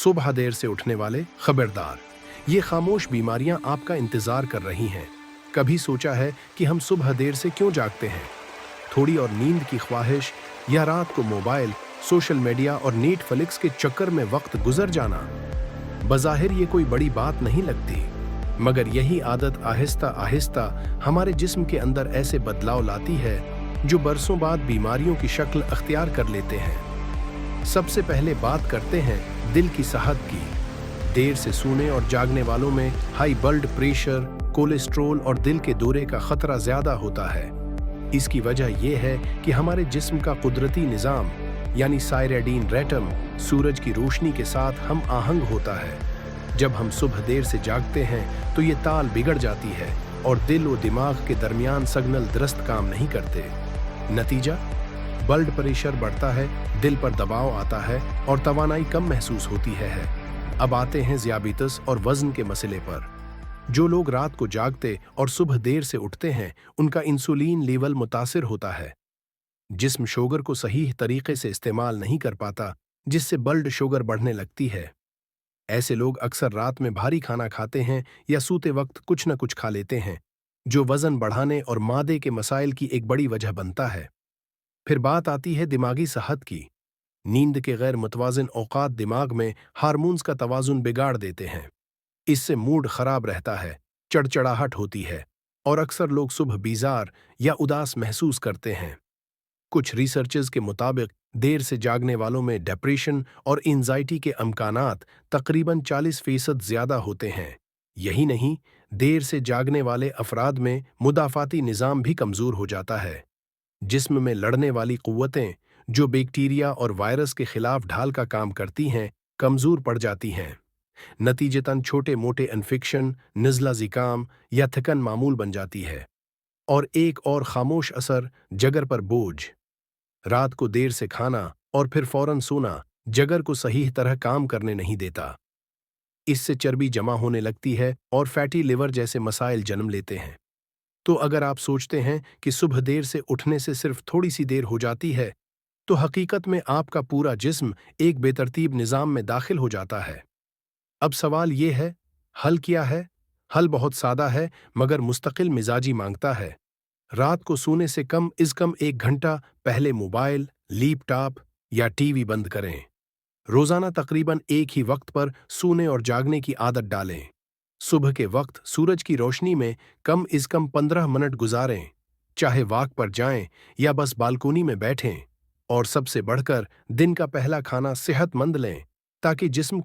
सुबह देर से उठने वाले खबरदार, ये खामोश बीमारियां आपका इंतजार कर रही हैं। कभी सोचा है कि हम सुबह देर से क्यों जागते हैं? थोड़ी और नींद की ख्वाहिश या रात को मोबाइल, सोशल मीडिया और नेटफ्लिक्स के चक्कर में वक्त गुजर जाना? बज़ाहिर ये कोई बड़ी बात नहीं लगती, मगर यही आदत आहिस्ता आहिस्ता हमारे जिस्म के अंदर ऐसे बदलाव लाती है जो बरसों बाद बीमारियों की शक्ल अख्तियार कर लेते हैं। सबसे पहले बात करते हैं दिल की सेहत की। देर से सोने और जागने वालों में हाई ब्लड प्रेशर, कोलेस्ट्रॉल और दिल के दौरे का खतरा ज्यादा होता है। इसकी वजह यह है कि हमारे जिस्म का कुदरती निज़ाम यानी सायरेडीन रेटम सूरज की रोशनी के साथ हम आहंग होता है। जब हम सुबह देर से जागते हैं तो ये ताल बिगड़ जाती है और दिल और दिमाग के दरमियान सिग्नल दुरुस्त काम नहीं करते। नतीजा, ब्लड प्रेशर बढ़ता है, दिल पर दबाव आता है और तवानाई कम महसूस होती है। अब आते हैं ज़ियाबितस और वजन के मसले पर। जो लोग रात को जागते और सुबह देर से उठते हैं, उनका इंसुलिन लेवल मुतासिर होता है। जिस्म शुगर को सही तरीके से इस्तेमाल नहीं कर पाता, जिससे ब्लड शुगर बढ़ने लगती है। ऐसे लोग अक्सर रात में भारी खाना खाते हैं या सूते वक्त कुछ न कुछ खा लेते हैं, जो वजन बढ़ाने और मादे के मसाइल की एक बड़ी वजह बनता है। फिर बात आती है दिमागी सेहत की। नींद के गैर मुतवाज़िन औकात दिमाग में हार्मोन्स का तवाज़ुन बिगाड़ देते हैं। इससे मूड खराब रहता है, चिड़चिड़ाहट होती है और अक्सर लोग सुबह बीजार या उदास महसूस करते हैं। कुछ रिसर्चर्स के मुताबिक देर से जागने वालों में डिप्रेशन और एंजाइटी के अमकानात तकरीबन 40% ज़्यादा होते हैं। यही नहीं, देर से जागने वाले अफराद में मुदाफ़ाती निज़ाम भी कमज़ोर हो जाता है। जिस्म में लड़ने वाली क़ुव्वतें, जो बैक्टीरिया और वायरस के खिलाफ ढाल का काम करती हैं, कमज़ोर पड़ जाती हैं। नतीजतन छोटे मोटे इन्फेक्शन, नज़ला ज़ुकाम या थकन मामूल बन जाती है। और एक और खामोश असर, जगर पर बोझ। रात को देर से खाना और फिर फौरन सोना जगर को सही तरह काम करने नहीं देता। इससे चर्बी जमा होने लगती है और फैटी लिवर जैसे मसाइल जन्म लेते हैं। तो अगर आप सोचते हैं कि सुबह देर से उठने से सिर्फ थोड़ी सी देर हो जाती है, तो हकीकत में आपका पूरा जिस्म एक बेतरतीब निज़ाम में दाखिल हो जाता है। अब सवाल ये है, हल क्या है? हल बहुत सादा है, मगर मुस्तकिल मिजाजी मांगता है। रात को सोने से कम कम 1 घंटा पहले मोबाइल, लैपटॉप या टीवी बंद करें। रोजाना तकरीबन एक ही वक्त पर सोने और जागने की आदत डालें। सुबह के वक्त सूरज की रोशनी में कम 15 मिनट गुजारें, चाहे वॉक पर जाएं या बस बालकोनी में बैठें। और सबसे बढ़कर दिन का पहला खाना सेहतमंद लें, ताकि जिस्म को